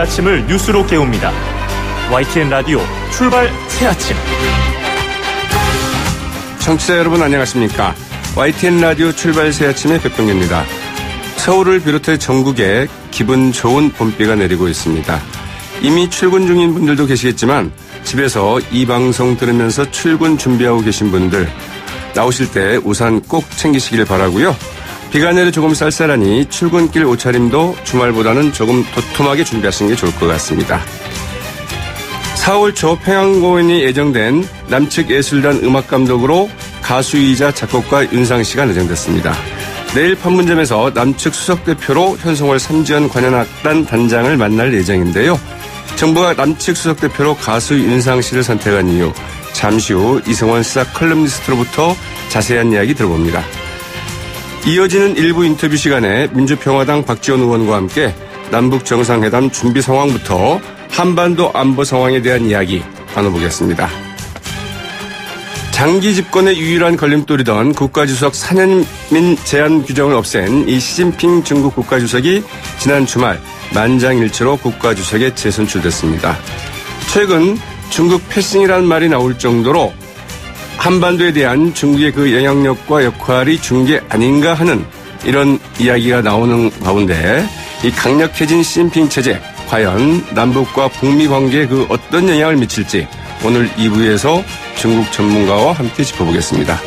아침을 뉴스로 깨웁니다. YTN 라디오 출발 새아침. 청취자 여러분 안녕하십니까. YTN 라디오 출발 새아침의 백병규입니다. 서울을 비롯해 전국에 기분 좋은 봄비가 내리고 있습니다. 이미 출근 중인 분들도 계시겠지만 집에서 이 방송 들으면서 출근 준비하고 계신 분들 나오실 때 우산 꼭 챙기시길 바라고요. 비가 내려 조금 쌀쌀하니 출근길 옷차림도 주말보다는 조금 도톰하게 준비하시는 게 좋을 것 같습니다. 4월 초 평양공연이 예정된 남측 예술단 음악감독으로 가수이자 작곡가 윤상 씨가 내정됐습니다. 내일 판문점에서 남측 수석대표로 현송월 삼지연 관현악단 단장을 만날 예정인데요. 정부가 남측 수석대표로 가수 윤상 씨를 선택한 이유, 잠시 후 이승원 시사 컬럼니스트로부터 자세한 이야기 들어봅니다. 이어지는 일부 인터뷰 시간에 민주평화당 박지원 의원과 함께 남북 정상회담 준비 상황부터 한반도 안보 상황에 대한 이야기 나눠보겠습니다. 장기 집권의 유일한 걸림돌이던 국가주석 4년민 제한 규정을 없앤 이 시진핑 중국 국가주석이 지난 주말 만장일치로 국가주석에 재선출됐습니다. 최근 중국 패싱이라는 말이 나올 정도로 한반도에 대한 중국의 그 영향력과 역할이 준 게 아닌가 하는 이런 이야기가 나오는 가운데 이 강력해진 시진핑 체제, 과연 남북과 북미 관계에 그 어떤 영향을 미칠지 오늘 2부에서 중국 전문가와 함께 짚어보겠습니다.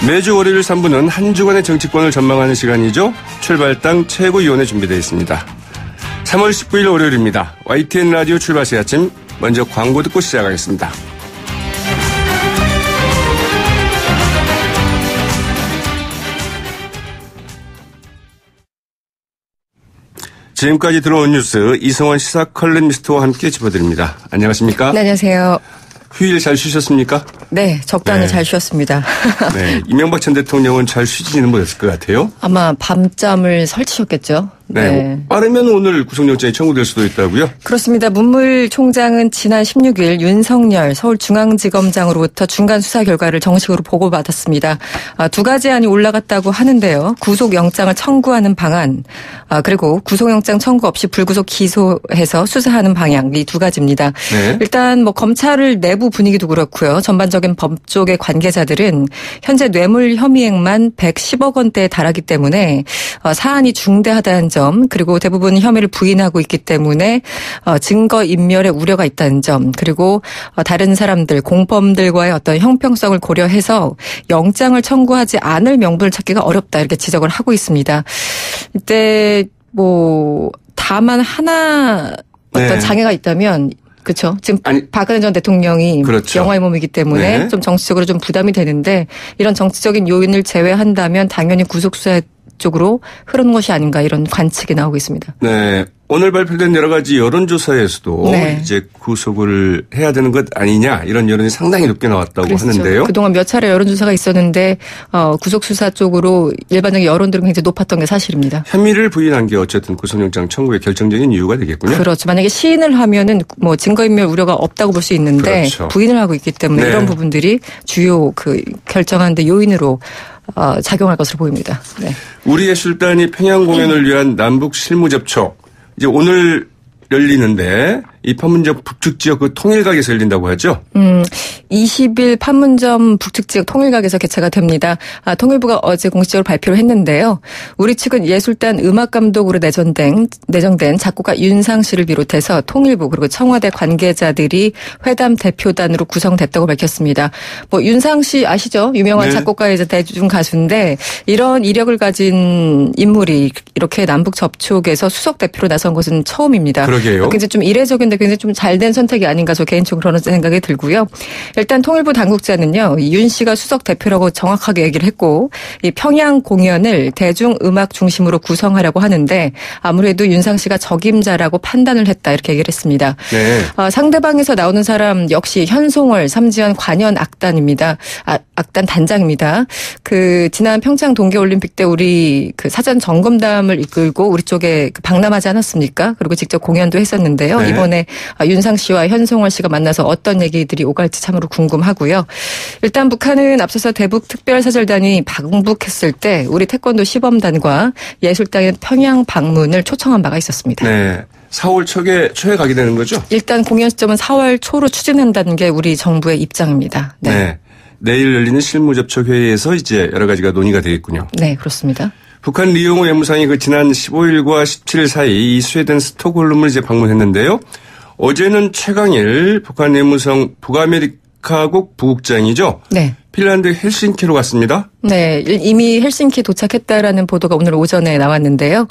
매주 월요일 3부는 한 주간의 정치권을 전망하는 시간이죠. 출발당 최고위원회 준비되어 있습니다. 3월 19일 월요일입니다. YTN 라디오 출발 새 아침, 먼저 광고 듣고 시작하겠습니다. 지금까지 들어온 뉴스 이승원 시사 컬럼니스트와 함께 짚어드립니다. 안녕하십니까? 네, 안녕하세요. 휴일 잘 쉬셨습니까? 네, 적당히 잘 쉬었습니다. 네, 이명박 전 대통령은 잘 쉬지는 못했을 것 같아요. 아마 밤잠을 설치셨겠죠. 네. 빠르면 오늘 구속영장이 청구될 수도 있다고요? 그렇습니다. 문무일 총장은 지난 16일 윤석열 서울중앙지검장으로부터 중간 수사 결과를 정식으로 보고받았습니다. 두 가지 안이 올라갔다고 하는데요. 구속영장을 청구하는 방안, 그리고 구속영장 청구 없이 불구속 기소해서 수사하는 방향, 이 두 가지입니다. 네. 일단 검찰을 내부 분위기도 그렇고요. 전반적인 법조계 관계자들은 현재 뇌물 혐의액만 110억 원대에 달하기 때문에 사안이 중대하다는 점, 그리고 대부분 혐의를 부인하고 있기 때문에 증거 인멸의 우려가 있다는 점, 그리고 다른 사람들, 공범들과의 어떤 형평성을 고려해서 영장을 청구하지 않을 명분을 찾기가 어렵다, 이렇게 지적을 하고 있습니다. 이때 다만 하나 어떤 장애가 있다면, 그렇죠. 지금 박근혜 전 대통령이 그렇죠. 영화의 몸이기 때문에 네. 좀 정치적으로 좀 부담이 되는데 이런 정치적인 요인을 제외한다면 당연히 구속수사 쪽으로 흐르는 것이 아닌가, 이런 관측이 나오고 있습니다. 네. 오늘 발표된 여러 가지 여론조사에서도 네. 이제 구속을 해야 되는 것 아니냐, 이런 여론이 상당히 높게 나왔다고 그랬죠. 하는데요. 그동안 몇 차례 여론조사가 있었는데 구속수사 쪽으로 일반적인 여론들은 굉장히 높았던 게 사실입니다. 혐의를 부인한 게 어쨌든 구속영장 청구의 결정적인 이유가 되겠군요. 그렇죠. 만약에 시인을 하면은 증거인멸 우려가 없다고 볼 수 있는데 그렇죠. 부인을 하고 있기 때문에 네. 이런 부분들이 주요 결정하는 데 요인으로 작용할 것으로 보입니다. 네. 우리 예술단이 평양 공연을 위한 남북 실무 접촉, 이제 오늘 열리는데 이 판문점 북측 지역 그 통일각에서 열린다고 하죠? 20일 판문점 북측 지역 통일각에서 개최가 됩니다. 통일부가 어제 공식적으로 발표를 했는데요. 우리 측은 예술단 음악감독으로 내정된 작곡가 윤상 씨를 비롯해서 통일부 그리고 청와대 관계자들이 회담 대표단으로 구성됐다고 밝혔습니다. 윤상 씨 아시죠? 유명한 네. 작곡가이자 대중 가수인데 이런 이력을 가진 인물이 이렇게 남북 접촉에서 수석 대표로 나선 것은 처음입니다. 그러게요. 굉장히 좀 이례적인데 굉장히 좀 잘된 선택이 아닌가, 저 개인적으로 그런 생각이 들고요. 일단 통일부 당국자는요, 윤 씨가 수석 대표라고 정확하게 얘기를 했고, 이 평양 공연을 대중음악 중심으로 구성하려고 하는데 아무래도 윤상 씨가 적임자라고 판단을 했다, 이렇게 얘기를 했습니다. 네. 상대방에서 나오는 사람 역시 현송월 삼지연 관현악단입니다. 악단 단장입니다. 지난 평창 동계올림픽 때 우리 사전 점검담을 이끌고 우리 쪽에 방남하지 않았습니까? 그리고 직접 공연도 했었는데요. 네. 이번에 때문에 윤상 씨와 현송월 씨가 만나서 어떤 얘기들이 오갈지 참으로 궁금하고요. 일단 북한은 앞서서 대북 특별사절단이 방북했을 때 우리 태권도 시범단과 예술단의 평양 방문을 초청한 바가 있었습니다. 네. 4월 초에 가게 되는 거죠? 일단 공연 시점은 4월 초로 추진한다는 게 우리 정부의 입장입니다. 네. 네. 내일 열리는 실무 접촉 회의에서 이제 여러 가지가 논의가 되겠군요. 네, 그렇습니다. 북한 리용호 외무상이 지난 15일과 17일 사이 이 스웨덴 스톡홀름을 이제 방문했는데요. 어제는 최강일 북한 외무성 북아메리카국 부국장이죠. 네. 핀란드 헬싱키로 갔습니다. 네, 이미 헬싱키 도착했다라는 보도가 오늘 오전에 나왔는데요.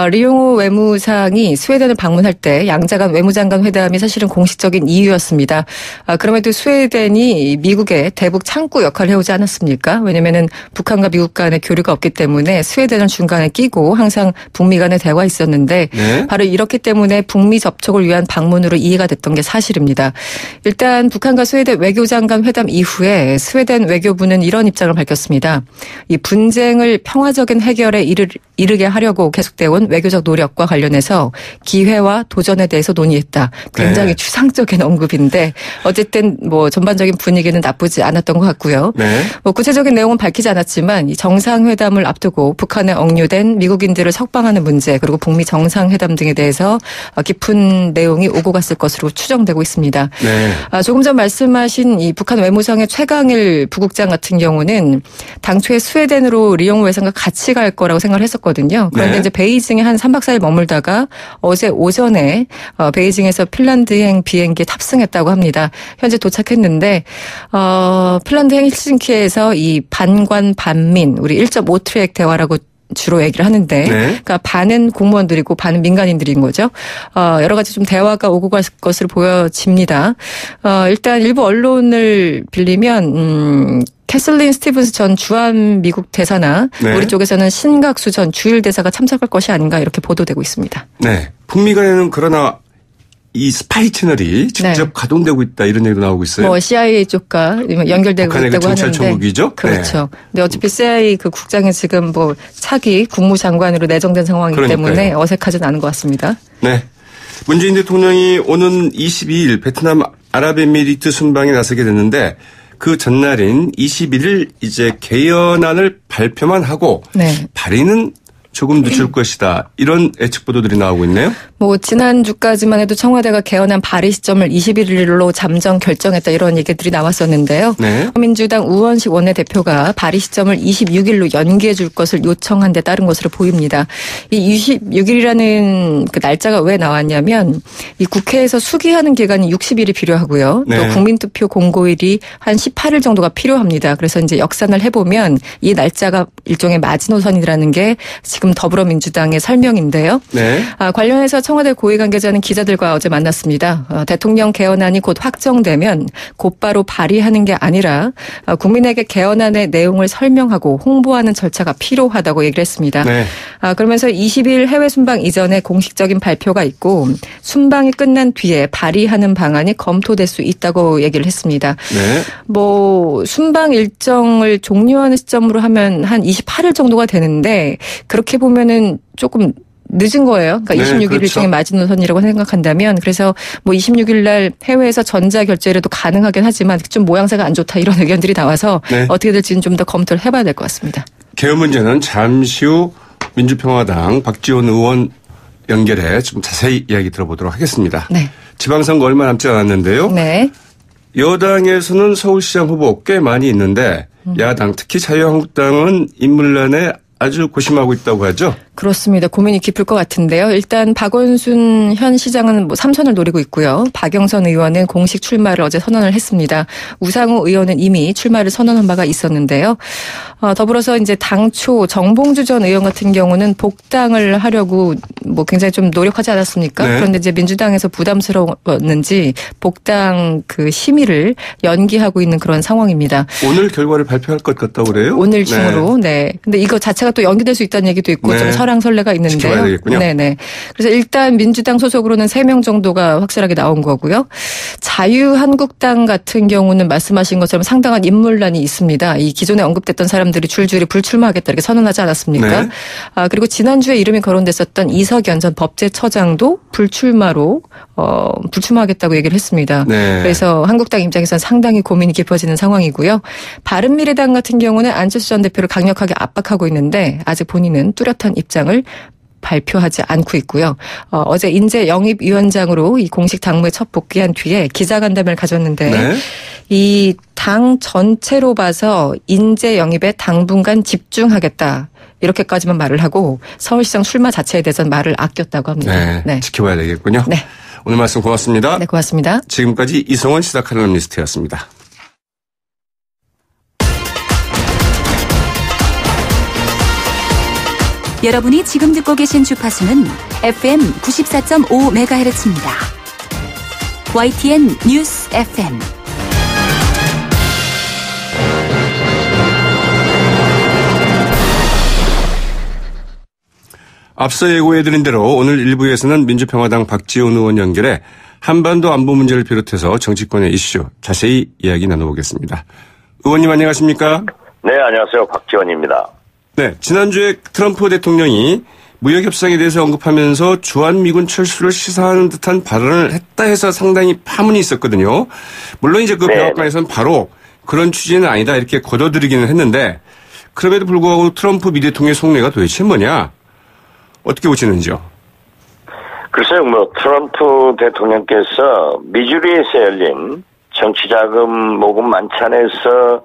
리용호 외무상이 스웨덴을 방문할 때 양자 간 외무장관 회담이 사실은 공식적인 이유였습니다. 그럼에도 스웨덴이 미국의 대북 창구 역할을 해오지 않았습니까? 왜냐하면 북한과 미국 간의 교류가 없기 때문에 스웨덴을 중간에 끼고 항상 북미 간의 대화가 있었는데 네. 바로 이렇기 때문에 북미 접촉을 위한 방문으로 이해가 됐던 게 사실입니다. 일단 북한과 스웨덴 외교장관 회담 이후에 스웨덴 외교부는 이런 입장을 밝혔습니다. 이 분쟁을 평화적인 해결에 이르게 하려고 계속되어 온 외교적 노력과 관련해서 기회와 도전에 대해서 논의했다. 굉장히 네. 추상적인 언급인데 어쨌든 뭐 전반적인 분위기는 나쁘지 않았던 것 같고요. 네. 뭐 구체적인 내용은 밝히지 않았지만 이 정상회담을 앞두고 북한에 억류된 미국인들을 석방하는 문제 그리고 북미 정상회담 등에 대해서 깊은 내용이 오고 갔을 것으로 추정되고 있습니다. 네. 조금 전 말씀하신 이 북한 외무성의 최강일 부국장 같은 경우는 당초에 스웨덴으로 리용호 외상과 같이 갈 거라고 생각을 했었거든요. 그런데 네. 이제 베이징에 한 3박 4일 머물다가 어제 오전에 베이징에서 핀란드행 비행기에 탑승했다고 합니다. 현재 도착했는데 핀란드 헬싱키에서 이 반관 반민 우리 1.5 트랙 대화라고 주로 얘기를 하는데, 네. 그러니까 반은 공무원들이고 반은 민간인들인 거죠. 여러 가지 좀 대화가 오고 갈 것으로 보여집니다. 일단 일부 언론을 빌리면 캐슬린 스티븐스 전 주한 미국 대사나 네. 우리 쪽에서는 신각수 전 주일 대사가 참석할 것이 아닌가 이렇게 보도되고 있습니다. 네. 북미 간에는 그러나 이 스파이 채널이 직접 네. 가동되고 있다 이런 얘기도 나오고 있어요. 뭐 CIA 쪽과 연결되고 북한의 있다고 그 정찰 하는데 정국이죠? 그렇죠. 근데 어차피 CIA 그 국장이 지금 뭐 차기 국무장관으로 내정된 상황이기 그러니까요. 때문에 어색하진 않은 것 같습니다. 네. 문재인 대통령이 오는 22일 베트남 아랍에미리트 순방에 나서게 됐는데 그 전날인 21일 이제 개헌안을 발표만 하고 네. 발의는 조금 늦출 것이다. 이런 예측 보도들이 나오고 있네요. 뭐 지난주까지만 해도 청와대가 개헌안 발의 시점을 21일로 잠정 결정했다 이런 얘기들이 나왔었는데요. 네. 민주당 우원식 원내대표가 발의 시점을 26일로 연기해 줄 것을 요청한 데 따른 것으로 보입니다. 이 26일이라는 그 날짜가 왜 나왔냐면 이 국회에서 수기하는 기간이 60일이 필요하고요. 네. 또 국민투표 공고일이 한 18일 정도가 필요합니다. 그래서 이제 역산을 해보면 이 날짜가 일종의 마지노선이라는 게 지금 더불어민주당의 설명인데요. 네. 관련해서 청와대 고위 관계자는 기자들과 어제 만났습니다. 대통령 개헌안이 곧 확정되면 곧바로 발의하는 게 아니라 국민에게 개헌안의 내용을 설명하고 홍보하는 절차가 필요하다고 얘기를 했습니다. 네. 그러면서 20일 해외 순방 이전에 공식적인 발표가 있고 순방이 끝난 뒤에 발의하는 방안이 검토될 수 있다고 얘기를 했습니다. 네. 뭐 순방 일정을 종료하는 시점으로 하면 한 28일 정도가 되는데 그렇게 보면은 조금 늦은 거예요. 그러니까 네, 26일 그렇죠. 일종의 마지노선이라고 생각한다면 그래서 뭐 26일 날 해외에서 전자 결제라도 가능하긴 하지만 좀 모양새가 안 좋다 이런 의견들이 나와서 네. 어떻게 될지는 좀 더 검토를 해봐야 될 것 같습니다. 개헌 문제는 잠시 후 민주평화당 박지원 의원 연결해 좀 자세히 이야기 들어보도록 하겠습니다. 네. 지방선거 얼마 남지 않았는데요. 네. 여당에서는 서울시장 후보 꽤 많이 있는데 야당 특히 자유한국당은 인물난에 아주 고심하고 있다고 하죠. 그렇습니다. 고민이 깊을 것 같은데요. 일단 박원순 현 시장은 뭐 3선을 노리고 있고요. 박영선 의원은 공식 출마를 어제 선언을 했습니다. 우상호 의원은 이미 출마를 선언한 바가 있었는데요. 더불어서 이제 당초 정봉주 전 의원 같은 경우는 복당을 하려고 뭐 굉장히 좀 노력하지 않았습니까? 네. 그런데 이제 민주당에서 부담스러웠는지 복당 그 심의를 연기하고 있는 그런 상황입니다. 오늘 결과를 발표할 것 같다고 그래요? 오늘 중으로. 네. 근데 이거 자체가 또 연기될 수 있다는 얘기도 있고 네. 좀 설왕설래가 있는데요. 지켜봐야 되겠군요. 네네. 그래서 일단 민주당 소속으로는 3명 정도가 확실하게 나온 거고요. 자유한국당 같은 경우는 말씀하신 것처럼 상당한 인물난이 있습니다. 이 기존에 언급됐던 사람들이 줄줄이 불출마하겠다 이렇게 선언하지 않았습니까? 네. 그리고 지난주에 이름이 거론됐었던 이석연 전 법제처장도 불출마하겠다고 얘기를 했습니다. 네. 그래서 한국당 입장에서는 상당히 고민이 깊어지는 상황이고요. 바른미래당 같은 경우는 안철수 전 대표를 강력하게 압박하고 있는데 아직 본인은 뚜렷한 입장을 발표하지 않고 있고요. 어제 인재 영입위원장으로 이 공식 당무에 첫 복귀한 뒤에 기자간담회를 가졌는데 네. 이 당 전체로 봐서 인재 영입에 당분간 집중하겠다. 이렇게까지만 말을 하고 서울시장 출마 자체에 대해서는 말을 아꼈다고 합니다. 네. 네. 지켜봐야 되겠군요. 네. 오늘 말씀 고맙습니다. 네, 고맙습니다. 지금까지 이성원 시사 칼럼니스트였습니다. 여러분이 지금 듣고 계신 주파수는 FM 94.5MHz입니다. YTN 뉴스 FM. 앞서 예고해드린 대로 오늘 1부에서는 민주평화당 박지원 의원 연결해 한반도 안보 문제를 비롯해서 정치권의 이슈 자세히 이야기 나눠보겠습니다. 의원님 안녕하십니까? 네, 안녕하세요. 박지원입니다. 네, 지난주에 트럼프 대통령이 무역협상에 대해서 언급하면서 주한미군 철수를 시사하는 듯한 발언을 했다 해서 상당히 파문이 있었거든요. 물론 이제 그 백악관에서는 바로 그런 취지는 아니다 이렇게 거둬들이기는 했는데 그럼에도 불구하고 트럼프 미 대통령의 속내가 도대체 뭐냐? 어떻게 보시는지요? 글쎄요, 트럼프 대통령께서 미주리에서 열린 정치자금 모금 만찬에서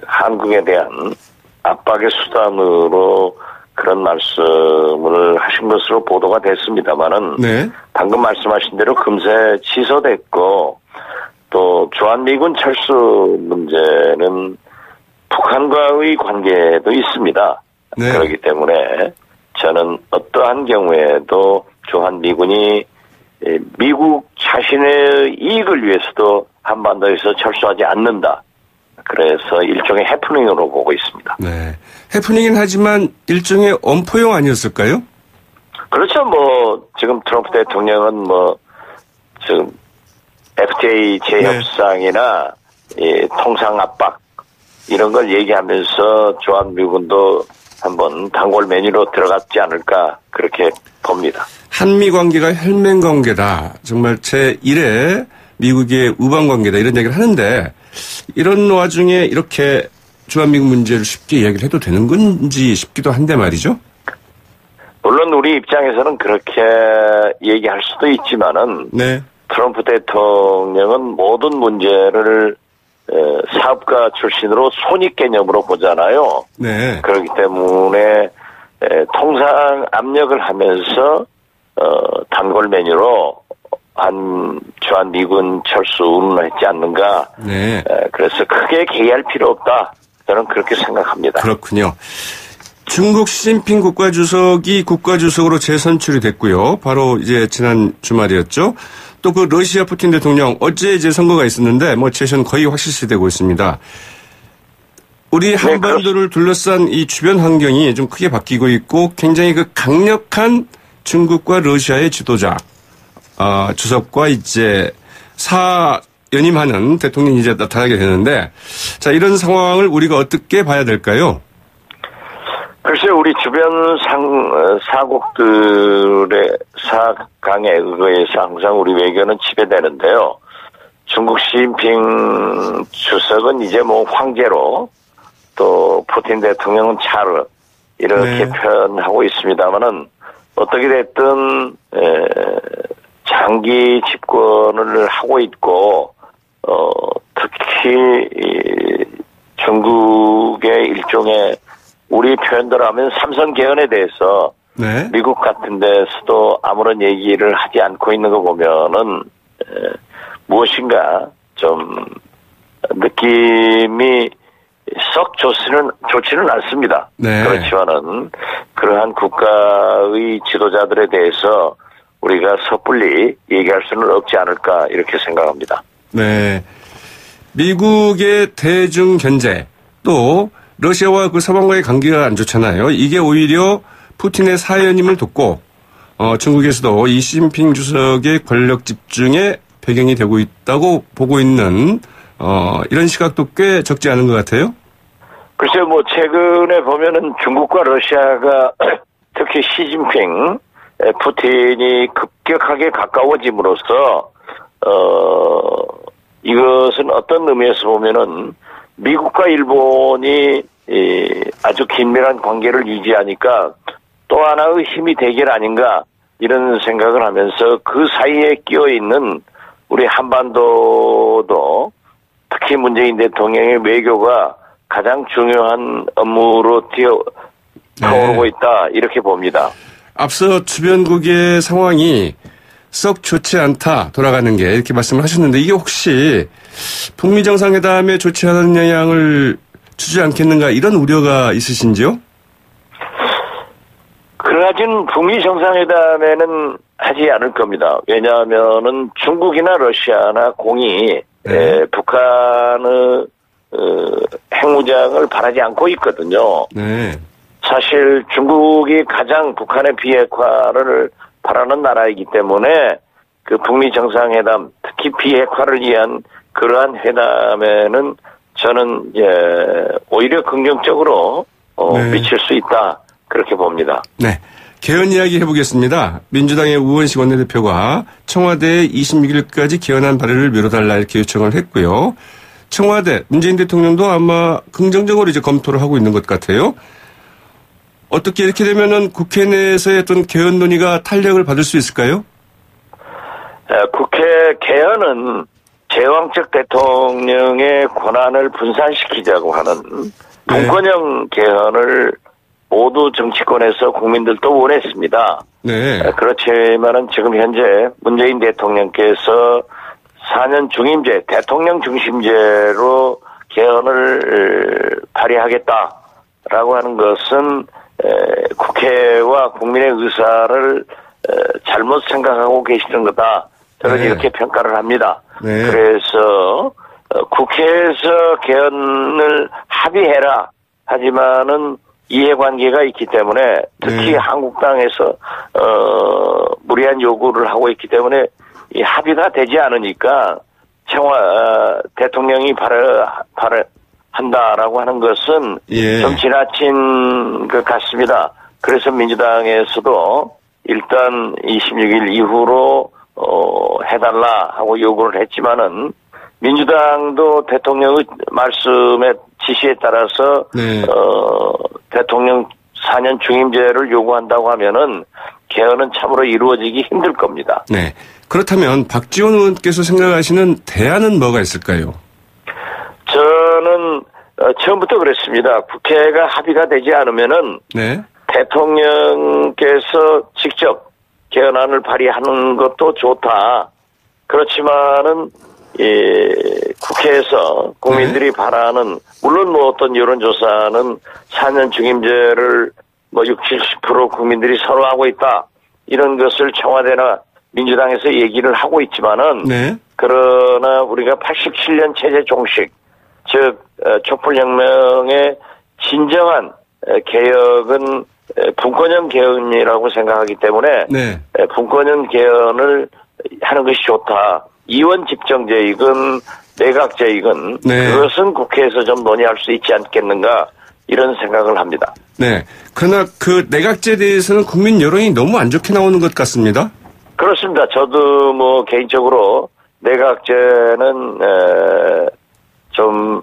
한국에 대한 압박의 수단으로 그런 말씀을 하신 것으로 보도가 됐습니다만은 네. 방금 말씀하신 대로 금세 취소됐고 또 주한미군 철수 문제는 북한과의 관계도 있습니다. 네. 그렇기 때문에 저는 어떠한 경우에도 주한미군이 미국 자신의 이익을 위해서도 한반도에서 철수하지 않는다. 그래서 일종의 해프닝으로 보고 있습니다. 네. 해프닝이긴 하지만 일종의 엄포용 아니었을까요? 그렇죠. 지금 트럼프 대통령은 지금 FTA 재협상이나 통상 압박 이런 걸 얘기하면서 주한미군도 한번 단골 메뉴로 들어갔지 않을까 그렇게 봅니다. 한미 관계가 혈맹 관계다. 정말 제1의 미국의 우방 관계다. 이런 얘기를 하는데 이런 와중에 이렇게 주한미군 문제를 쉽게 이야기를 해도 되는 건지 싶기도 한데 말이죠. 물론 우리 입장에서는 그렇게 얘기할 수도 있지만은 네. 트럼프 대통령은 모든 문제를 사업가 출신으로 손익 개념으로 보잖아요. 네. 그렇기 때문에 통상 압력을 하면서 단골 메뉴로 주한미군 철수 운운했지 않는가. 네. 그래서 크게 개의할 필요 없다. 저는 그렇게 생각합니다. 그렇군요. 중국 시진핑 국가주석이 국가주석으로 재선출이 됐고요. 바로 이제 지난 주말이었죠. 또 그 러시아 푸틴 대통령 어제 이제 선거가 있었는데 재선 거의 확실시되고 있습니다. 우리 한반도를 둘러싼 이 주변 환경이 좀 크게 바뀌고 있고 굉장히 그 강력한 중국과 러시아의 지도자 주석과 이제 연임하는 대통령이 이제 나타나게 되는데 자 이런 상황을 우리가 어떻게 봐야 될까요? 글쎄 우리 주변 사국들의 사강에 의거해서 항상 우리 외교는 지배되는데요. 중국 시진핑 주석은 이제 황제로 또 푸틴 대통령은 차르 이렇게 표현하고 있습니다만은 어떻게 됐든 장기 집권을 하고 있고 특히 중국의 일종의 우리 표현대로 하면 삼선 개헌에 대해서 미국 같은 데서도 아무런 얘기를 하지 않고 있는 거 보면은 무엇인가 좀 느낌이 썩 좋지는 않습니다. 네. 그렇지만은 그러한 국가의 지도자들에 대해서 우리가 섣불리 얘기할 수는 없지 않을까 이렇게 생각합니다. 네, 미국의 대중 견제 또 러시아와 그 서방과의 관계가 안 좋잖아요. 이게 오히려 푸틴의 사연임을 돕고 중국에서도 이 시진핑 주석의 권력 집중에 배경이 되고 있다고 보고 있는 이런 시각도 꽤 적지 않은 것 같아요. 글쎄요, 뭐 최근에 보면은 중국과 러시아가 특히 시진핑, 푸틴이 급격하게 가까워짐으로써 이것은 어떤 의미에서 보면은 미국과 일본이 아주 긴밀한 관계를 유지하니까 또 하나의 힘이 되길 아닌가 이런 생각을 하면서 그 사이에 끼어 있는 우리 한반도도 특히 문재인 대통령의 외교가 가장 중요한 업무로 타오르고 있다 이렇게 봅니다. 앞서 주변국의 상황이 썩 좋지 않다 돌아가는 게 이렇게 말씀을 하셨는데 이게 혹시 북미 정상회담에 좋지 않은 영향을 주지 않겠는가 이런 우려가 있으신지요? 그러하진 북미 정상회담에는 하지 않을 겁니다. 왜냐하면은 중국이나 러시아나 공이 북한의 핵무장을 바라지 않고 있거든요. 네. 사실 중국이 가장 북한의 비핵화를 바라는 나라이기 때문에 그 북미 정상회담, 특히 비핵화를 위한 그러한 회담에는 저는 오히려 긍정적으로 미칠 수 있다 그렇게 봅니다. 네. 개헌 이야기 해보겠습니다. 민주당의 우원식 원내대표가 청와대에 26일까지 개헌안 발의를 미뤄달라 이렇게 요청을 했고요. 청와대, 문재인 대통령도 아마 긍정적으로 이제 검토를 하고 있는 것 같아요. 어떻게 이렇게 되면은 국회 내에서의 어떤 개헌 논의가 탄력을 받을 수 있을까요? 국회 개헌은 제왕적 대통령의 권한을 분산시키자고 하는 분권형 개헌을 모두 정치권에서 국민들도 원했습니다. 네. 그렇지만은 지금 현재 문재인 대통령께서 4년 중임제, 대통령 중심제로 개헌을 발의하겠다라고 하는 것은 국회와 국민의 의사를 잘못 생각하고 계시는 거다. 저는 이렇게 평가를 합니다. 네. 그래서 국회에서 개헌을 합의해라. 하지만은 이해관계가 있기 때문에 특히 한국당에서 무리한 요구를 하고 있기 때문에 이 합의가 되지 않으니까 대통령이 한다라고 하는 것은 좀 지나친 것 같습니다. 그래서 민주당에서도 일단 26일 이후로 해달라 하고 요구를 했지만은 민주당도 대통령의 말씀에 지시에 따라서 대통령 4년 중임제를 요구한다고 하면은 개헌은 참으로 이루어지기 힘들 겁니다. 네. 그렇다면 박지원 의원께서 생각하시는 대안은 뭐가 있을까요? 저는 처음부터 그랬습니다. 국회가 합의가 되지 않으면은 대통령께서 직접 개헌안을 발의하는 것도 좋다. 그렇지만은 국회에서 국민들이 바라는 물론 뭐 어떤 여론조사는 4년 중임제를 뭐 60, 70% 국민들이 선호하고 있다. 이런 것을 청와대나 민주당에서 얘기를 하고 있지만은 그러나 우리가 87년 체제 종식 즉 촛불혁명의 진정한 개혁은 분권형 개헌이라고 생각하기 때문에 분권형 개헌을 하는 것이 좋다. 이원 집정제이건 내각제이건 그것은 국회에서 좀 논의할 수 있지 않겠는가 이런 생각을 합니다. 네. 그러나 그 내각제에 대해서는 국민 여론이 너무 안 좋게 나오는 것 같습니다. 그렇습니다. 저도 뭐 개인적으로 내각제는 좀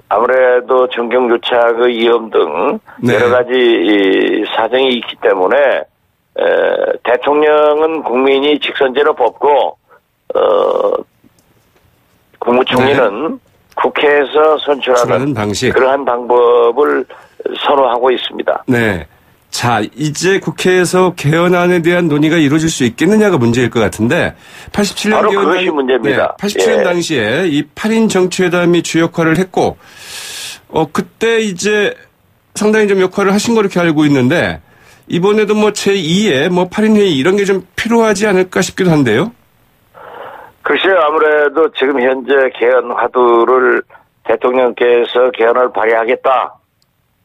아무래도 정경유착의 위험 등 여러 가지 사정이 있기 때문에 대통령은 국민이 직선제로 뽑고 국무총리는 국회에서 선출하는 방식. 그러한 방법을 선호하고 있습니다. 네. 자, 이제 국회에서 개헌안에 대한 논의가 이루어질 수 있겠느냐가 문제일 것 같은데 87년 바로 그것이 문제입니다. 87년 당시에 이 8인 정치회담이 주 역할을 했고 그때 이제 상당히 좀 역할을 하신 거 이렇게 알고 있는데 이번에도 뭐 제2의 뭐 8인 회의 이런 게 좀 필요하지 않을까 싶기도 한데요. 글쎄요, 아무래도 지금 현재 개헌 화두를 대통령께서 개헌을 발의하겠다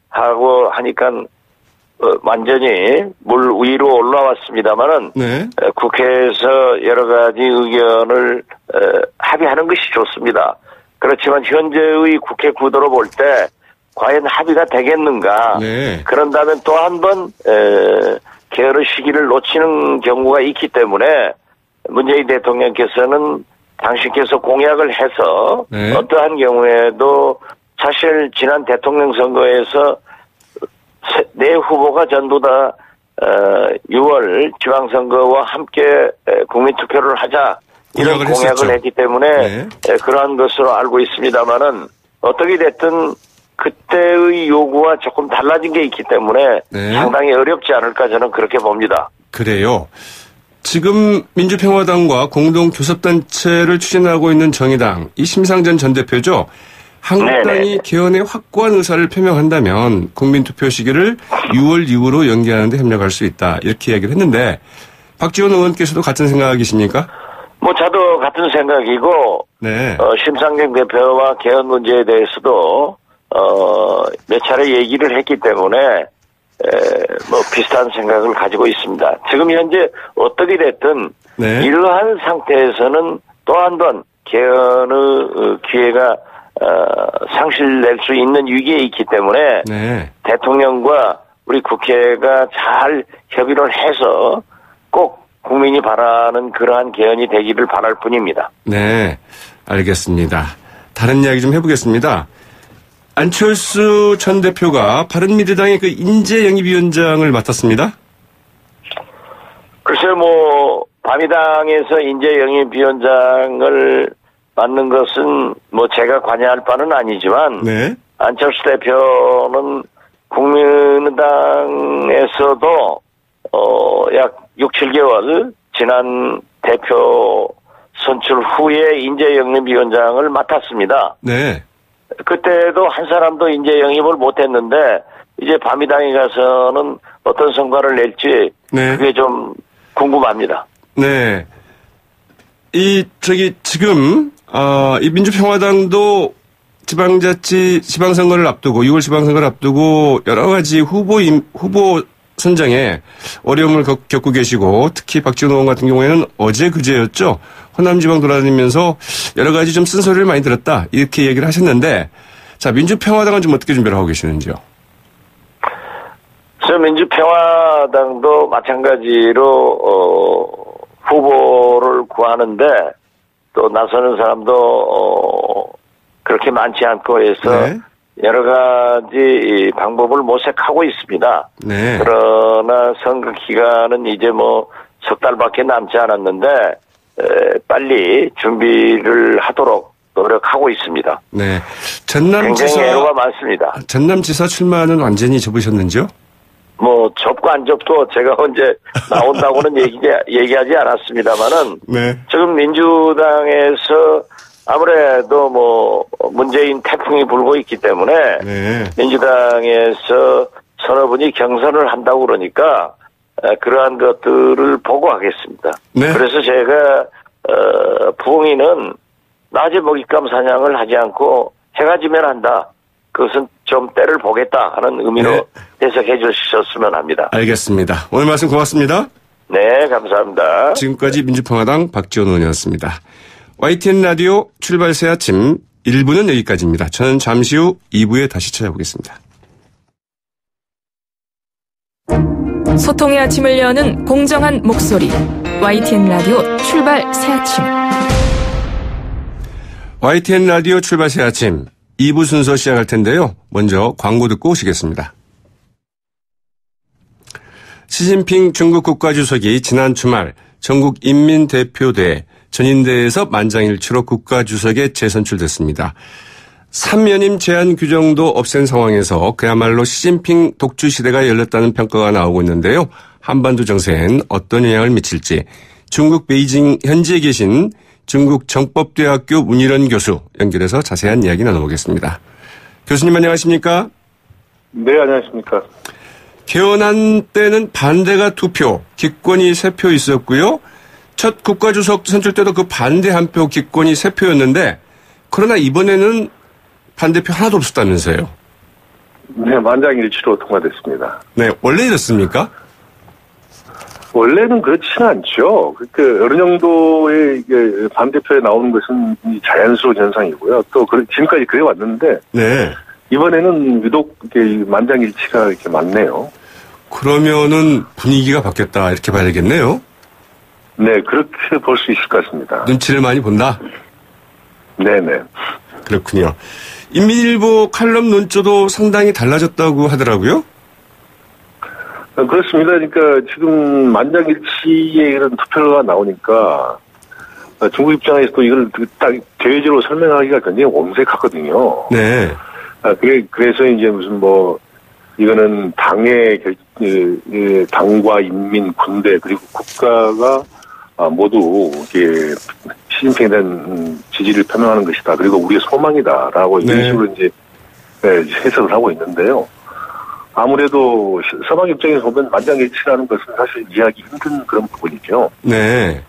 하고 하니까 완전히 물 위로 올라왔습니다만은 네. 국회에서 여러 가지 의견을 합의하는 것이 좋습니다. 그렇지만 현재의 국회 구도로 볼 때 과연 합의가 되겠는가? 네. 그런다면 또 한 번 개헌의 시기를 놓치는 경우가 있기 때문에 문재인 대통령께서는 당신께서 공약을 해서 네. 어떠한 경우에도 사실 지난 대통령 선거에서 네 후보가 전부 다 6월 지방선거와 함께 국민투표를 하자 이런 공약을 했기 때문에 네. 그러한 것으로 알고 있습니다만은 어떻게 됐든 그때의 요구와 조금 달라진 게 있기 때문에 네. 상당히 어렵지 않을까 저는 그렇게 봅니다. 그래요. 지금 민주평화당과 공동교섭단체를 추진하고 있는 정의당, 이 심상정 전 대표죠. 한국당이 개헌에 확고한 의사를 표명한다면 국민투표 시기를 6월 이후로 연기하는 데 협력할 수 있다. 이렇게 이야기를 했는데 박지원 의원께서도 같은 생각이십니까? 저도 같은 생각이고 네. 심상정 대표와 개헌 문제에 대해서도 몇 차례 얘기를 했기 때문에 비슷한 생각을 가지고 있습니다. 지금 현재 어떻게 됐든 네. 이러한 상태에서는 또 한 번 개헌의 기회가 상실될 수 있는 위기에 있기 때문에 네. 대통령과 우리 국회가 잘 협의를 해서 꼭 국민이 바라는 그러한 개헌이 되기를 바랄 뿐입니다. 네, 알겠습니다. 다른 이야기 좀 해보겠습니다. 안철수 전 대표가 바른미래당의 그 인재영입위원장을 맡았습니다. 글쎄 바미당에서 인재영입위원장을 맡는 것은 제가 관여할 바는 아니지만 네. 안철수 대표는 국민의당에서도 약 6, 7개월 지난 대표 선출 후에 인재영입위원장을 맡았습니다. 네. 그때도 한 사람도 인재영입을 못했는데 이제 바미당에 가서는 어떤 성과를 낼지 네. 그게 좀 궁금합니다. 네. 지금 이 민주평화당도 지방선거를 앞두고 6월 지방선거를 앞두고 여러 가지 후보 선정에 어려움을 겪고 계시고 특히 박지원 의원 같은 경우에는 어제 그제였죠. 호남지방 돌아다니면서 여러 가지 좀 쓴소리를 많이 들었다 이렇게 얘기를 하셨는데 자 민주평화당은 좀 어떻게 준비를 하고 계시는지요? 민주평화당도 마찬가지로 후보를 구하는데 또 나서는 사람도 그렇게 많지 않고 해서 네. 여러 가지 방법을 모색하고 있습니다. 네. 그러나 선거 기간은 이제 석 달밖에 남지 않았는데 빨리 준비를 하도록 노력하고 있습니다. 네. 굉장히 애로가 많습니다. 전남지사 출마는 완전히 접으셨는지요? 접고 안 접고 제가 언제 나온다고는 얘기하지 않았습니다만은 네. 지금 민주당에서 아무래도 문재인 태풍이 불고 있기 때문에 네. 민주당에서 서너 분이 경선을 한다고 그러니까 그러한 것들을 보고하겠습니다. 네. 그래서 제가 부흥이는 낮에 먹잇감 사냥을 하지 않고 해가 지면 한다. 그것은 좀 때를 보겠다 하는 의미로 네. 해석해 주셨으면 합니다. 알겠습니다. 오늘 말씀 고맙습니다. 네, 감사합니다. 지금까지 민주평화당 박지원 의원이었습니다. YTN 라디오 출발 새 아침 1부는 여기까지입니다. 저는 잠시 후 2부에 다시 찾아보겠습니다. 소통의 아침을 여는 공정한 목소리 YTN 라디오 출발 새 아침. YTN 라디오 출발 새 아침 2부 순서 시작할 텐데요. 먼저 광고 듣고 오시겠습니다. 시진핑 중국 국가주석이 지난 주말 전국 인민대표대 전인대에서 만장일치로 국가주석에 재선출됐습니다. 3연임 제한 규정도 없앤 상황에서 그야말로 시진핑 독주 시대가 열렸다는 평가가 나오고 있는데요. 한반도 정세엔 어떤 영향을 미칠지 중국 베이징 현지에 계신 중국 정법대학교 문일원 교수 연결해서 자세한 이야기 나눠보겠습니다. 교수님 안녕하십니까? 네, 안녕하십니까? 개헌안 때는 반대가 2표, 기권이 3표 있었고요. 첫 국가주석 선출 때도 그 반대 1표, 기권이 3표였는데 그러나 이번에는 반대표 하나도 없었다면서요? 네, 만장일치로 통과됐습니다. 네, 원래 이렇습니까? 원래는 그렇지는 않죠. 그러니까 어느 정도의 이게 반대표에 나오는 것은 자연스러운 현상이고요. 또 지금까지 그래 왔는데 네. 이번에는 유독 이렇게 만장일치가 이렇게 많네요. 그러면은 분위기가 바뀌었다 이렇게 봐야 되겠네요. 네, 그렇게 볼 수 있을 것 같습니다. 눈치를 많이 본다. 네네. 그렇군요. 인민일보 칼럼 논조도 상당히 달라졌다고 하더라고요. 그렇습니다. 그러니까 지금 만장일치의 이런 투표가 나오니까 중국 입장에서도 이걸 딱 대외적으로 설명하기가 굉장히 엄색하거든요. 네. 그래서 이제 무슨 이거는 당과 인민, 군대 그리고 국가가 모두 이게 시진핑에 대한 지지를 표명하는 것이다. 그리고 우리의 소망이다라고 이런 식으로 이제 해석을 하고 있는데요. 아무래도 서방 입장에서 보면 만장일치라는 것은 사실 이해하기 힘든 그런 부분이죠. 네.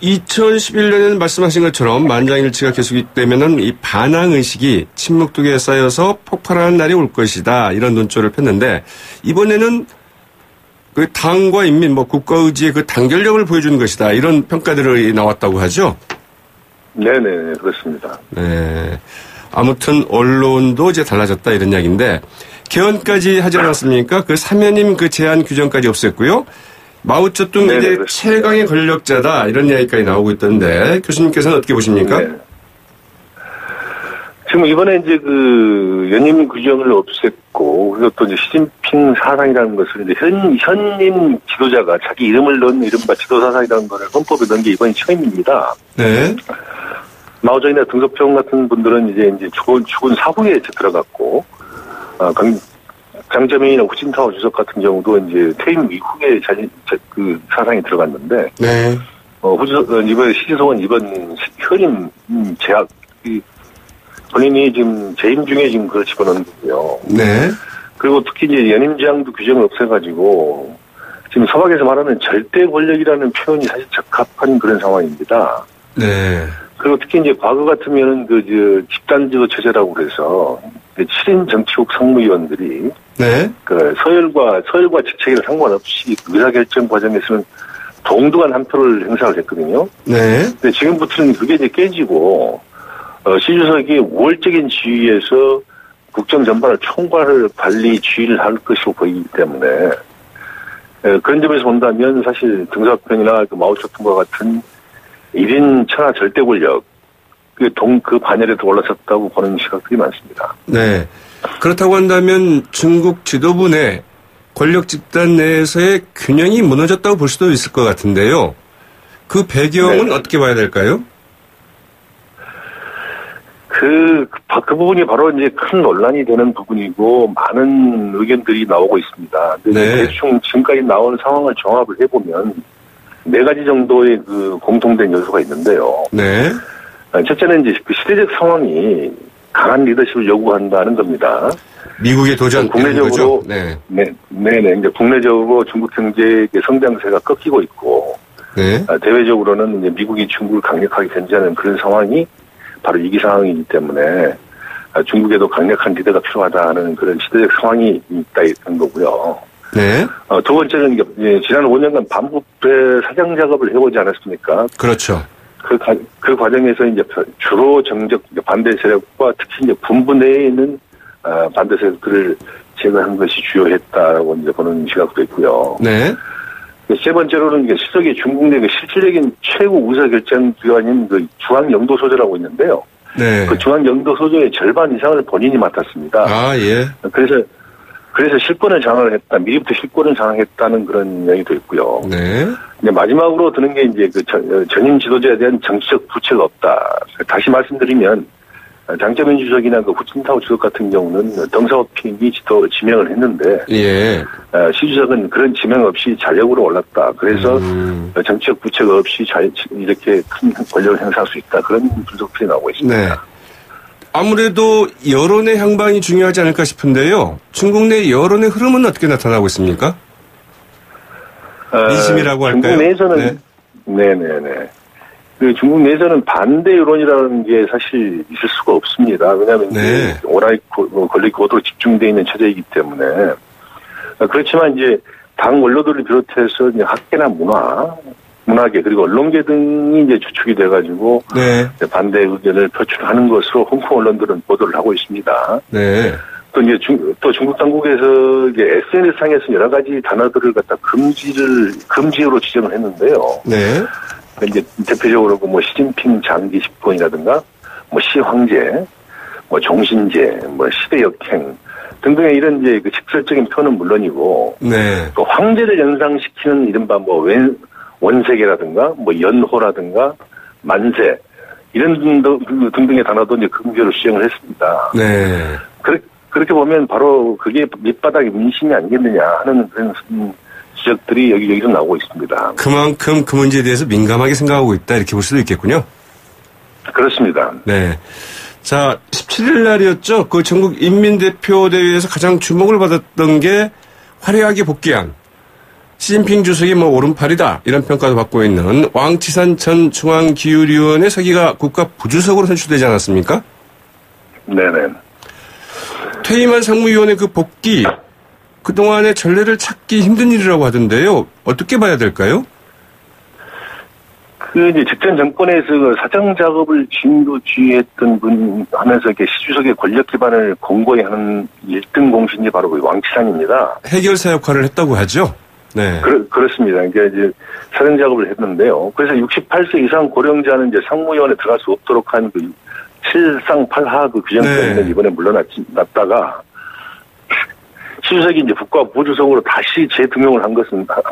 2011년에는 말씀하신 것처럼 만장일치가 계속되면은 이 반항의식이 침묵독에 쌓여서 폭발하는 날이 올 것이다. 이런 논조를 폈는데 이번에는 그 당과 인민, 국가의지의 그 단결력을 보여주는 것이다. 이런 평가들이 나왔다고 하죠? 네네, 그렇습니다. 네. 아무튼 언론도 이제 달라졌다 이런 이야기인데 개헌까지 하지 않았습니까? 그 사면임 그 제한 규정까지 없앴고요. 마오쩌둥 이제 최강의 권력자다 이런 이야기까지 나오고 있던데 교수님께서는 어떻게 보십니까? 네. 지금 이번에 이제 그 연임 규정을 없앴고 그리고 또 이제 시진핑 사상이라는 것을 이제 현임 지도자가 자기 이름을 넣은 이른바 지도사상이라는 것을 헌법에 넣은 게 이번이 처음입니다. 네. 마오쩌둥이나 등소평 같은 분들은 이제 죽은 사후에 들어갔고 장저민이나 후진타오 주석 같은 경우도 이제 퇴임 이후에 그 사상이 들어갔는데, 네. 이번에 시진성은 이번 현임 제약, 본인이 지금 재임 중에 지금 그걸 집어넣은 거고요. 네. 그리고 특히 이제 연임 제한도 규정을 없애가지고, 지금 서방에서 말하는 절대 권력이라는 표현이 사실 적합한 그런 상황입니다. 네. 그리고 특히 이제 과거 같으면은 집단지도 체제라고 그래서 7인 정치국 상무위원들이 네. 서열과 직책에 상관없이 의사결정 과정에서는 동등한 한 표를 행사를 했거든요. 네. 근데 지금부터는 그게 이제 깨지고 시 주석이 우월적인 지위에서 국정 전반을 관리 지휘를 할 것으로 보이기 때문에 그런 점에서 본다면 사실 등소평이나 마오쩌둥과 같은 1인 천하 절대 권력, 그 반열에도 올라섰다고 보는 시각들이 많습니다. 네. 그렇다고 한다면 중국 지도부 내 권력 집단 내에서의 균형이 무너졌다고 볼 수도 있을 것 같은데요. 그 배경은 어떻게 봐야 될까요? 그 부분이 바로 이제 큰 논란이 되는 부분이고 많은 의견들이 나오고 있습니다. 네. 대충 지금까지 나온 상황을 종합을 해보면 4가지 정도의 그 공통된 요소가 있는데요. 네. 첫째는 이제 그 시대적 상황이 강한 리더십을 요구한다는 겁니다. 미국의 도전 국내적으로 네. 이제 국내적으로 중국 경제의 성장세가 꺾이고 있고, 네. 대외적으로는 이제 미국이 중국을 강력하게 견제하는 그런 상황이 바로 위기 상황이기 때문에 중국에도 강력한 리더가 필요하다는 그런 시대적 상황이 있다 이런 거고요. 네. 두 번째는 이제 지난 5년간 반부패 사장 작업을 해오지 않았습니까? 그렇죠. 그 과정에서 이제 주로 정적 반대 세력과 특히 이제 군부 내에 있는 반대 세력들을 제거한 것이 주요했다라고 이제 보는 시각도 있고요. 네. 세 번째로는 이게 시석의 중국 내 실질적인 최고 의사결정 기관인 그 중앙영도소조라고 있는데요. 네. 그 중앙영도소조의 절반 이상을 본인이 맡았습니다. 아, 예. 그래서 실권을 장악을 했다. 미리부터 실권을 장악했다는 그런 이야기도 있고요. 네. 이제 마지막으로 드는 게 이제 그 전임 지도자에 대한 정치적 부채가 없다. 다시 말씀드리면 장저민 주석이나 그 후진타오 주석 같은 경우는 덩사오핑이 지명을 했는데, 예. 시 주석은 그런 지명 없이 자력으로 올랐다. 그래서 정치적 부채가 없이 이렇게 큰 권력을 행사할 수 있다. 그런 분석들이 나오고 있습니다. 네. 아무래도 여론의 향방이 중요하지 않을까 싶은데요. 중국 내 여론의 흐름은 어떻게 나타나고 있습니까? 민심이라고 할까요? 중국 내에서는 네네네. 그 중국 내에서는 반대 여론이라는 게 사실 있을 수가 없습니다. 왜냐하면 네. 워낙 권력이 고도로 집중되어 있는 처제이기 때문에. 그렇지만 이제 당 원로들을 비롯해서 이제 학계나 문화계 그리고 언론계 등이 이제 주축이 돼가지고 네. 반대 의견을 표출하는 것으로 홍콩 언론들은 보도를 하고 있습니다. 네. 또 이제 또 중국 당국에서 이제 SNS 상에서 여러 가지 단어들을 갖다 금지로 지정을 했는데요. 네. 이제 대표적으로 뭐 시진핑 장기 집권이라든가 뭐 시황제, 뭐 종신제, 뭐 시대역행 등등의 이런 이제 그 직설적인 표현은 물론이고, 네. 또 황제를 연상시키는 이른바 뭐 원세계라든가 뭐 연호라든가 만세 이런 등등의 단어도 이제 금지로 시정을 했습니다. 네. 그렇게 보면 바로 그게 밑바닥의 민심이 아니겠느냐 하는 그런 지적들이 여기저기서 나오고 있습니다. 그만큼 그 문제에 대해서 민감하게 생각하고 있다 이렇게 볼 수도 있겠군요. 그렇습니다. 네. 자, 17일 날이었죠. 그 전국 인민대표대회에서 가장 주목을 받았던 게 화려하게 복귀한 시진핑 주석이 뭐 오른팔이다 이런 평가도 받고 있는 왕치산 전 중앙기율위원회 서기가 국가 부주석으로 선출되지 않았습니까? 네네. 퇴임한 상무위원의 그 복귀, 그동안의 전례를 찾기 힘든 일이라고 하던데요. 어떻게 봐야 될까요? 그 이제 직전 정권에서 사정 작업을 진두지휘했던 분 하면서 이렇게 시주석의 권력 기반을 공고히 하는 1등 공신이 바로 그 왕치산입니다. 해결사 역할을 했다고 하죠? 네. 그렇습니다. 이제 사정 작업을 했는데요. 그래서 68세 이상 고령자는 이제 상무위원에 들어갈 수 없도록 한 그 7상8하 그 규정 때문에 네. 이번에 물러났다가 시주석이 이제 국가 부주석으로 다시 재등용을 한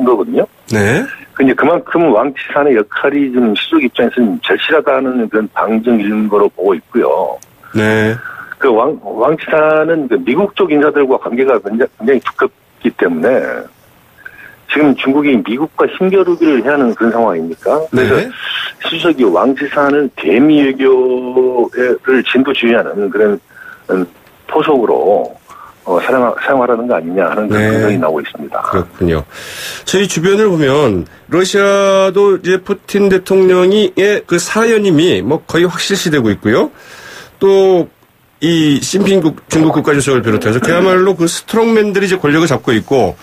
거거든요. 네. 근데 그만큼 왕치산의 역할이 좀 시주석 입장에서는 절실하다는 그런 방증인 거로 보고 있고요. 네. 그 왕치산은 그 미국 쪽 인사들과 관계가 굉장히 두껍기 때문에 지금 중국이 미국과 힘겨루기를 해야 하는 그런 상황입니까? 그래서 네. 시주석이 왕치산을 대미 외교를 진두지휘하는 그런 포석으로 사용하라는 거 아니냐 하는 그런 생각이 나오고 있습니다. 그렇군요. 저희 주변을 보면 러시아도 이제 푸틴 대통령의 그 사연임이 뭐 거의 확실시되고 있고요. 또 이 시진핑 중국 국가주석을 비롯해서 그야말로 그 스트롱맨들이 이제 권력을 잡고 있고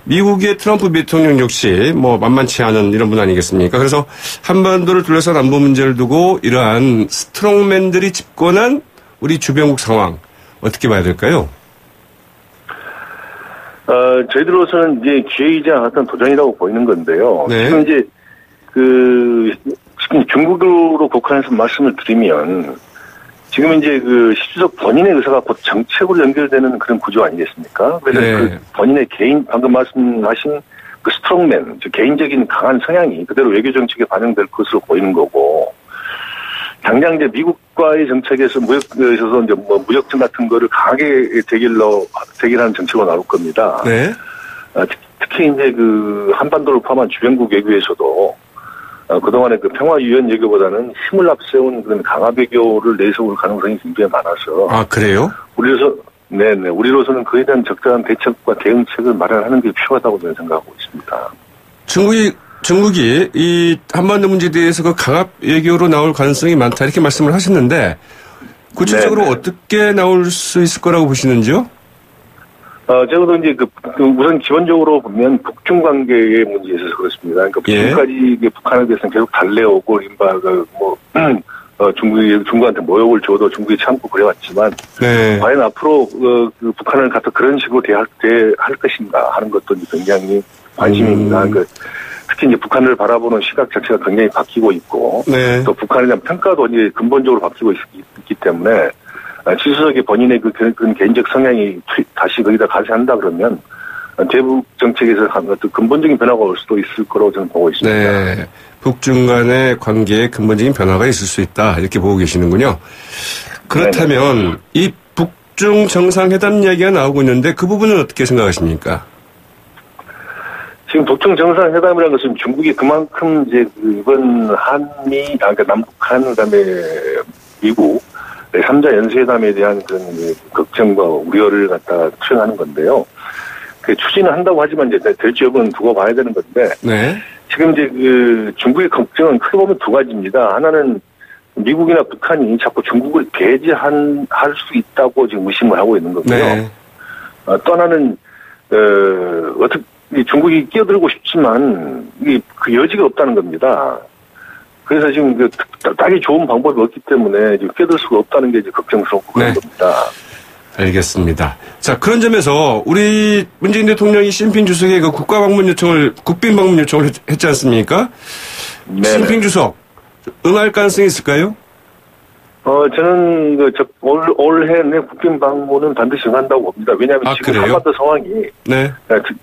미국의 트럼프 대통령 역시 뭐 만만치 않은 이런 분 아니겠습니까? 그래서 한반도를 둘러싼 안보 문제를 두고 이러한 스트롱맨들이 집권한 우리 주변국 상황 어떻게 봐야 될까요? 저희들로서는 이제 기회이자 어떤 도전이라고 보이는 건데요. 네. 지금 이제 지금 중국으로 국한해서 말씀을 드리면 지금 이제 그 시주석 본인의 의사가 곧 정책으로 연결되는 그런 구조 아니겠습니까? 그래서 네. 그 본인의 방금 말씀하신 그 스트롱맨, 즉 개인적인 강한 성향이 그대로 외교 정책에 반영될 것으로 보이는 거고, 당장 이제 미국과의 정책에서 무역에 있어서 이제 뭐 무역전 같은 거를 강하게 대결하는 정책으로 나올 겁니다. 네. 특히 이제 그 한반도를 포함한 주변국 외교에서도 그동안의 그 평화유연 외교보다는 힘을 앞세운 그런 강화 외교를 내세울 가능성이 굉장히 많아서. 아, 그래요? 우리로서는 그에 대한 적절한 대책과 대응책을 마련하는 게 필요하다고 저는 생각하고 있습니다. 중국이 이 한반도 문제에 대해서 그 강압 외교로 나올 가능성이 많다 이렇게 말씀을 하셨는데 구체적으로 네네. 어떻게 나올 수 있을 거라고 보시는지요? 저도 이제 우선 기본적으로 보면 북중 관계의 문제에 있어서 그렇습니다. 그러니까 북중까지 예. 북한에 대해서는 계속 달래오고 중국한테 모욕을 줘도 중국이 참고 그래왔지만 네. 과연 앞으로 그 북한을 갖다 그런 식으로 대할 것인가 하는 것도 굉장히 관심입니다. 그러니까 특히 이제 북한을 바라보는 시각 자체가 굉장히 바뀌고 있고 네. 또 북한에 대한 평가도 이제 근본적으로 바뀌고 있기 때문에 시주석이 본인의 그 개인적 성향이 다시 거기다 가세한다 그러면 대북 정책에서 어떤 근본적인 변화가 올 수도 있을 거라고 저는 보고 있습니다. 네, 북중 간의 관계에 근본적인 변화가 있을 수 있다 이렇게 보고 계시는군요. 그렇다면 네네. 이 북중 정상회담 이야기가 나오고 있는데 그 부분은 어떻게 생각하십니까? 지금 북중 정상회담이라는 것은 중국이 그만큼 이제 이번 한미, 그러니까 남북한 그다음에 미국 3자 연쇄회담에 대한 그런 걱정과 우려를 갖다 투영하는 건데요. 추진을 한다고 하지만 이제 될지 여부는 두고 봐야 되는 건데 네. 지금 이제 중국의 걱정은 크게 보면 두 가지입니다. 하나는 미국이나 북한이 자꾸 중국을 배제할 수 있다고 지금 의심을 하고 있는 거고요. 네. 또 하나는 어떻게 중국이 끼어들고 싶지만 그 여지가 없다는 겁니다. 그래서 지금 딱히 좋은 방법이 없기 때문에 지금 끼어들 수가 없다는 게 이제 걱정스럽고 그런 겁니다. 알겠습니다. 자, 그런 점에서 우리 문재인 대통령이 시진핑 주석의 그 국빈 방문 요청을 했지 않습니까? 네네. 시진핑 주석 응할 가능성이 있을까요? 저는 올해 내 국빈 방문은 반드시 응한다고 봅니다. 왜냐하면 지금 그래요? 한반도 상황이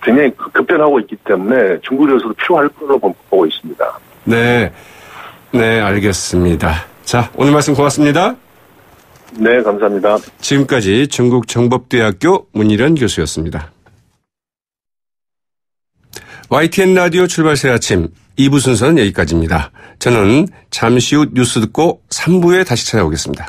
굉장히 급변하고 있기 때문에 중국으로서도 필요할 걸로 보고 있습니다. 네, 알겠습니다. 자, 오늘 말씀 고맙습니다. 네, 감사합니다. 지금까지 중국정법대학교 문일현 교수였습니다. YTN 라디오 출발 새 아침 2부 순서는 여기까지입니다. 저는 잠시 후 뉴스 듣고 3부에 다시 찾아오겠습니다.